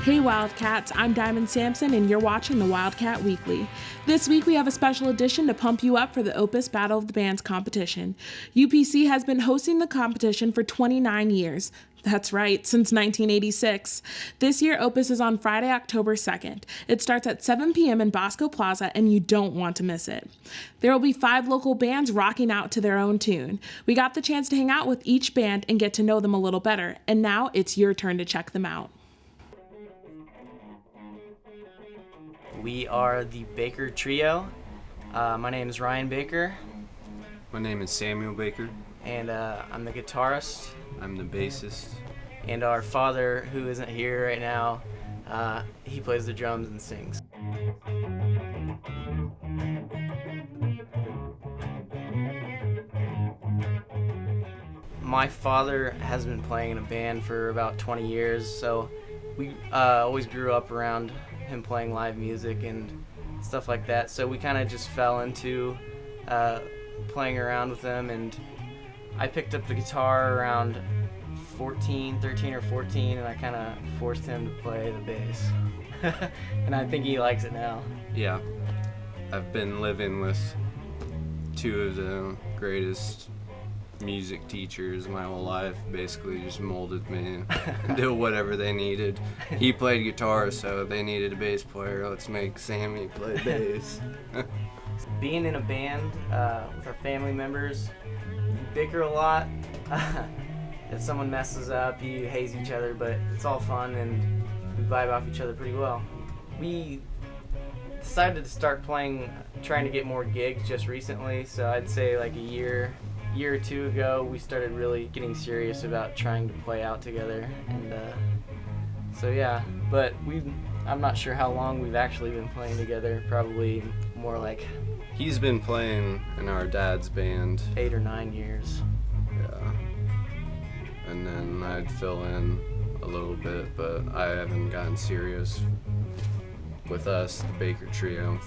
Hey Wildcats, I'm Diamond Sampson and you're watching the Wildcat Weekly. This week we have a special edition to pump you up for the OPUS Battle of the Bands competition. UPC has been hosting the competition for 29 years. That's right, since 1986. This year, OPUS is on Friday, October 2nd. It starts at 7 p.m. in Bosco Plaza, and you don't want to miss it. There will be 5 local bands rocking out to their own tune. We got the chance to hang out with each band and get to know them a little better, and now it's your turn to check them out. We are the Baker Trio. My name is Ryan Baker. My name is Samuel Baker. And I'm the guitarist. I'm the bassist. And our father, who isn't here right now, he plays the drums and sings. My father has been playing in a band for about 20 years, so we always grew up around him playing live music and stuff like that. So we kind of just fell into playing around with him, and I picked up the guitar around 13 or 14, and I kind of forced him to play the bass. And I think he likes it now. Yeah, I've been living with 2 of the greatest music teachers my whole life. Basically just molded me and do whatever they needed. He played guitar, so they needed a bass player. Let's make Sammy play bass. Being in a band with our family members, you bicker a lot. If someone messes up, you haze each other, but it's all fun and we vibe off each other pretty well. We decided to start trying to get more gigs just recently, so I'd say like a year or 2 ago we started really getting serious about trying to play out together, and so yeah, but I'm not sure how long we've actually been playing together. Probably more like He's been playing in our dad's band 8 or 9 years. Yeah, and then I'd fill in a little bit, but I haven't gotten serious with us, the Baker Trio,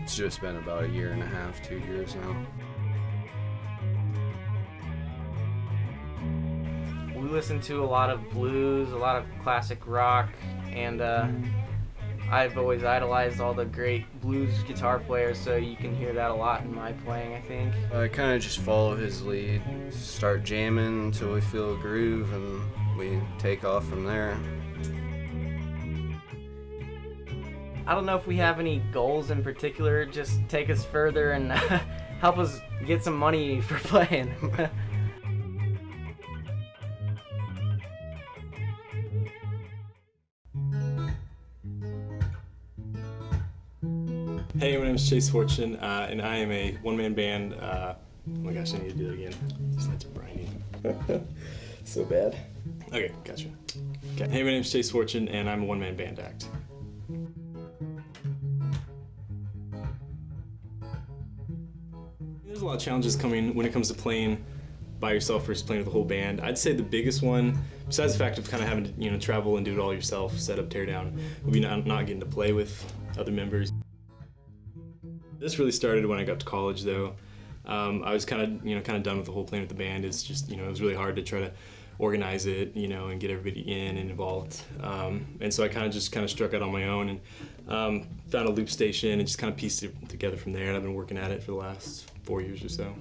it's just been about 1.5 years, 2 years now. We listen to a lot of blues, a lot of classic rock, and I've always idolized all the great blues guitar players, so you can hear that a lot in my playing, I think. I kind of just follow his lead, start jamming until we feel a groove, and we take off from there. I don't know if we have any goals in particular, just take us further and help us get some money for playing. Hey, my name is Chase Fortune, and I am a one-man band. Oh my gosh, I need to do it again. Just that's briny. So bad. Okay, gotcha. Okay. Hey, my name is Chase Fortune, and I'm a one-man band act. There's a lot of challenges coming when it comes to playing by yourself versus playing with a whole band. I'd say the biggest one, besides the fact of kind of having to travel and do it all yourself, set up, tear down, would be not getting to play with other members. This really started when I got to college, though. I was kind of done with the whole playing with the band. It's just, it was really hard to try to organize it, and get everybody in and involved. And so I kind of struck out on my own and found a loop station and just kind of pieced it together from there. And I've been working at it for the last 4 years or so.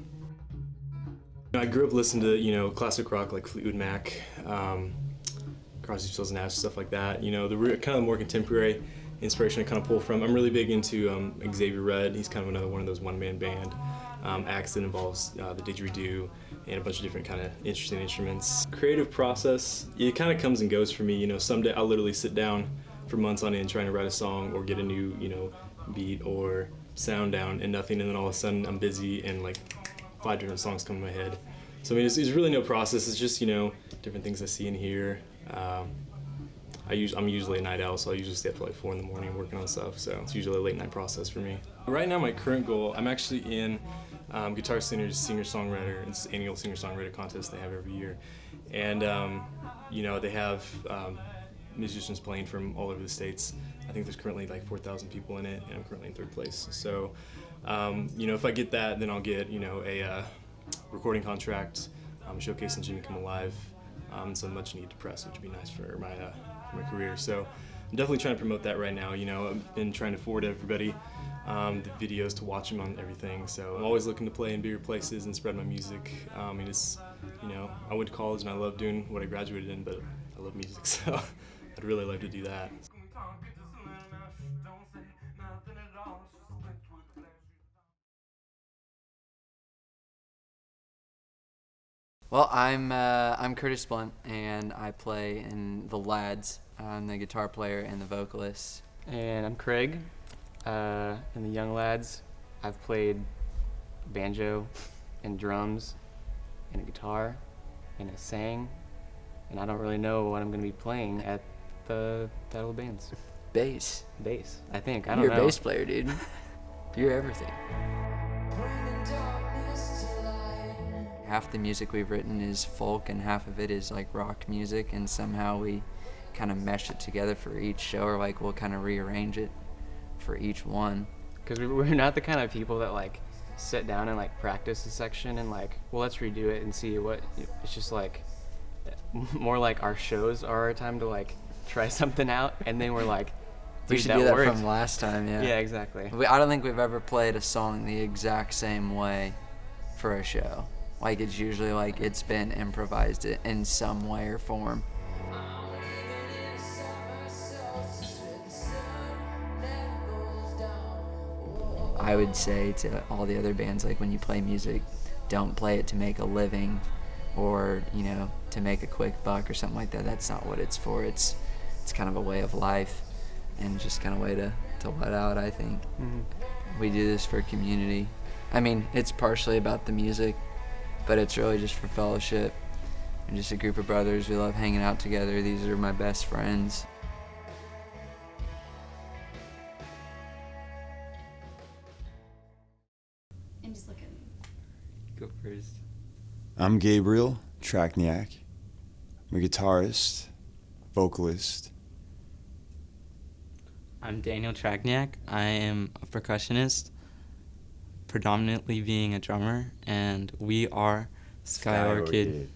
I grew up listening to, classic rock like Fleetwood Mac, Crosby, Stills, Nash, stuff like that. The kind of more contemporary inspiration I kind of pull from. I'm really big into Xavier Rudd. He's kind of another one of those one-man band acts that involves the didgeridoo and a bunch of different kind of interesting instruments. Creative process, it kind of comes and goes for me. Someday I'll literally sit down for months on end trying to write a song or get a new, beat or sound down and nothing, and then all of a sudden I'm busy and like 5 different songs come in my head. So I mean, it's really no process. It's just different things I see and hear. I'm usually a night owl, so I usually stay up till like 4 in the morning working on stuff, so it's usually a late night process for me. Right now, my current goal, I'm actually in Guitar Center's singer-songwriter. It's an annual singer-songwriter contest they have every year. And, they have musicians playing from all over the states. I think there's currently like 4,000 people in it, and I'm currently in 3rd place. So, if I get that, then I'll get, a recording contract, showcasing Jimmy Come Alive, some much needed press, which would be nice for my my career. So I'm definitely trying to promote that right now. You know, I've been trying to forward everybody the videos to watch them on everything. So I'm always looking to play in bigger places and spread my music. I mean, it's, you know, I went to college and I love doing what I graduated in, but I love music, so I'd really like to do that. Well, I'm Curtis Blunt, and I play in the Lads. I'm the guitar player and the vocalist. And I'm Craig. In the Young Lads, I've played banjo and drums and a guitar and I sang, and I don't really know what I'm going to be playing at the Battle of Bands. Bass. Bass, I think. I don't You're know. a bass player, dude. You're everything. Half the music we've written is folk and half of it is like rock music, and somehow we kind of mesh it together for each show, or like we'll kind of rearrange it for each one. Because we're not the kind of people that like sit down and like practice a section and like, well, let's redo it and see what. It's just like more like our shows are our time to like try something out, and then we're like, We dude, should do that worked. from last time, yeah. Yeah, exactly. I don't think we've ever played a song the exact same way for a show. Like, it's usually like it's been improvised in some way or form. I would say to all the other bands, like, when you play music, don't play it to make a living or, you know, to make a quick buck or something like that. That's not what it's for. It's kind of a way of life and just kind of a way to let out, I think. Mm-hmm. We do this for community. I mean, it's partially about the music, but it's really just for fellowship and just a group of brothers. We love hanging out together. These are my best friends. And just look at me. Go first. I'm Gabriel Trakniak. I'm a guitarist, vocalist. I'm Daniel Trakniak. I am a percussionist, predominantly being a drummer, and we are Sky Orchid.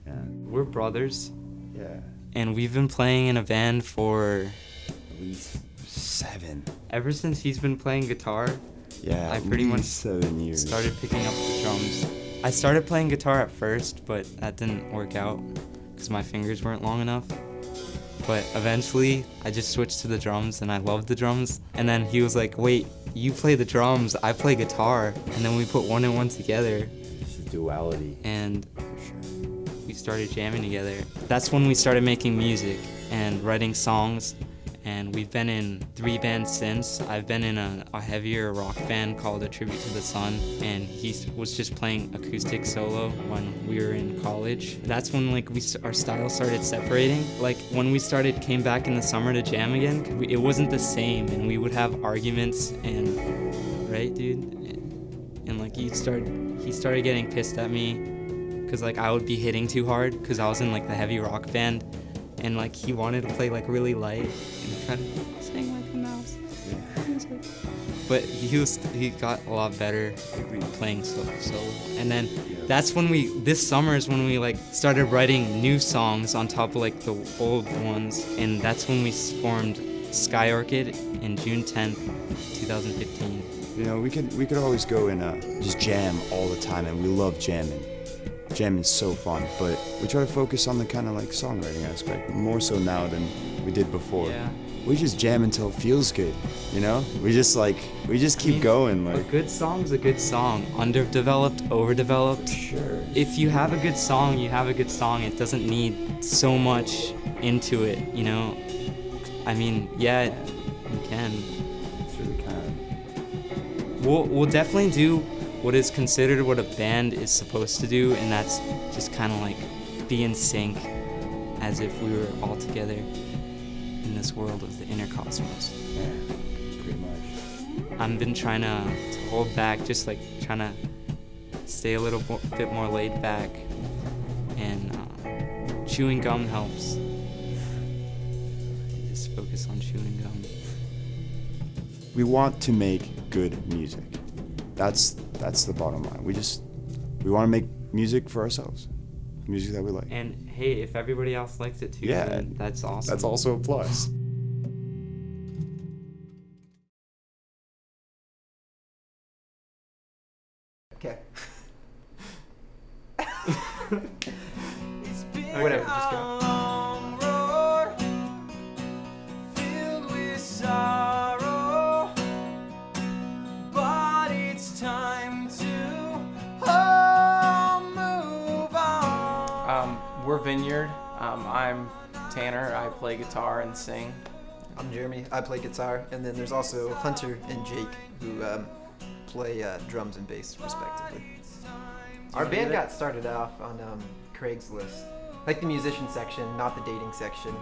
Yeah. We're brothers, Yeah. and we've been playing in a band for At least 7. ever since he's been playing guitar. Yeah. I at pretty much least 7 years. Started picking up the drums. I started playing guitar at first, but that didn't work out because my fingers weren't long enough. But eventually, I just switched to the drums, and I loved the drums. And then he was like, wait, you play the drums, I play guitar. And then we put one and one together. It's a duality. And For sure. we started jamming together. That's when we started making music and writing songs. And we've been in 3 bands since. I've been in a heavier rock band called A Tribute to the Sun, and he was just playing acoustic solo when we were in college. That's when like our styles started separating. Like when we came back in the summer to jam again, it wasn't the same, and we would have arguments and, right, dude? And like he started getting pissed at me because like I would be hitting too hard because I was in like the heavy rock band. And like he wanted to play like really light and kind of sing like a mouse. But he got a lot better playing solo. And then that's when this summer is when we like started writing new songs on top of like the old ones. And that's when we formed Sky Orchid in June 10th, 2015. You know, we could always go and just jam all the time, and we love jamming. Jamming's so fun, but we try to focus on the kind of like songwriting aspect more so now than we did before. Yeah. We just jam until it feels good, you know? We just keep going. A Like, good song's a good song. Underdeveloped, overdeveloped. sure. If you have a good song, you have a good song. It doesn't need so much into it, you know? I mean, yeah, you can. It's really kind of. We'll definitely do what is considered what a band is supposed to do, and that's just kind of like be in sync as if we were all together in this world of the inner cosmos. Yeah, pretty much. I've been trying to hold back, just like trying to stay a little bit more laid back, and chewing gum helps. Just focus on chewing gum. We want to make good music. That's the bottom line. We want to make music for ourselves. music that we like. And hey, if everybody else likes it too, Yeah, then that's awesome. That's also a plus. Okay. Whatever, just go. We're Vineyard. I'm Tanner. I play guitar and sing. I'm Jeremy. I play guitar, and then there's also Hunter and Jake who play drums and bass respectively. Our band got started off on Craigslist, like the musician section, not the dating section.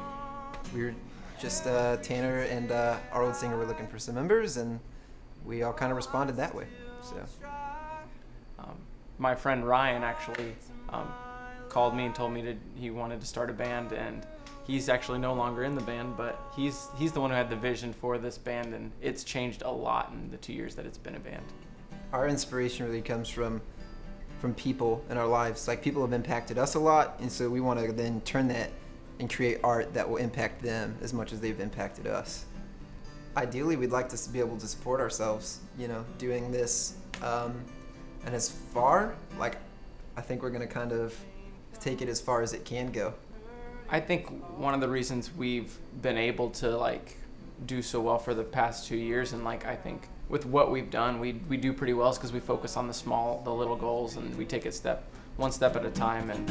We were just Tanner and our old singer were looking for some members, and we all kind of responded that way. So My friend Ryan actually called me and told me he wanted to start a band, and he's actually no longer in the band, but he's the one who had the vision for this band, and it's changed a lot in the 2 years that it's been a band. our inspiration really comes from people in our lives. Like, people have impacted us a lot, and so we want to then turn that and create art that will impact them as much as they've impacted us. Ideally, we'd like to be able to support ourselves, doing this, and as far, I think we're going to kind of take it as far as it can go. I think one of the reasons we've been able to do so well for the past 2 years, and I think with what we've done, we do pretty well, is because we focus on the little goals, and we take it one step at a time. And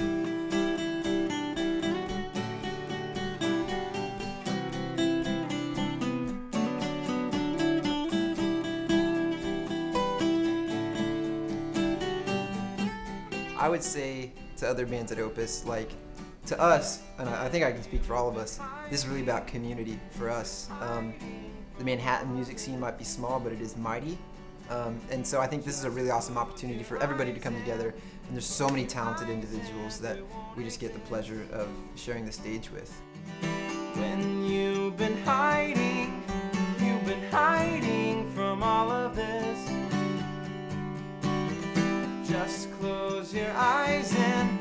I would say to other bands at Opus, to us, and I think I can speak for all of us, this is really about community for us. The Manhattan music scene might be small, but it is mighty. And so I think this is a really awesome opportunity for everybody to come together, and there's so many talented individuals that we just get the pleasure of sharing the stage with. When you've been hiding from all of this, just close your eyes and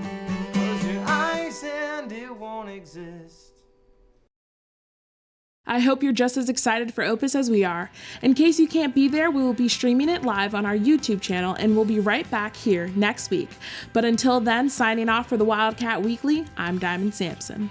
it won't exist. I hope you're just as excited for Opus as we are. In case you can't be there, we will be streaming it live on our YouTube channel, and we'll be right back here next week. But until then, signing off for the Wildcat Weekly, I'm Diamond Sampson.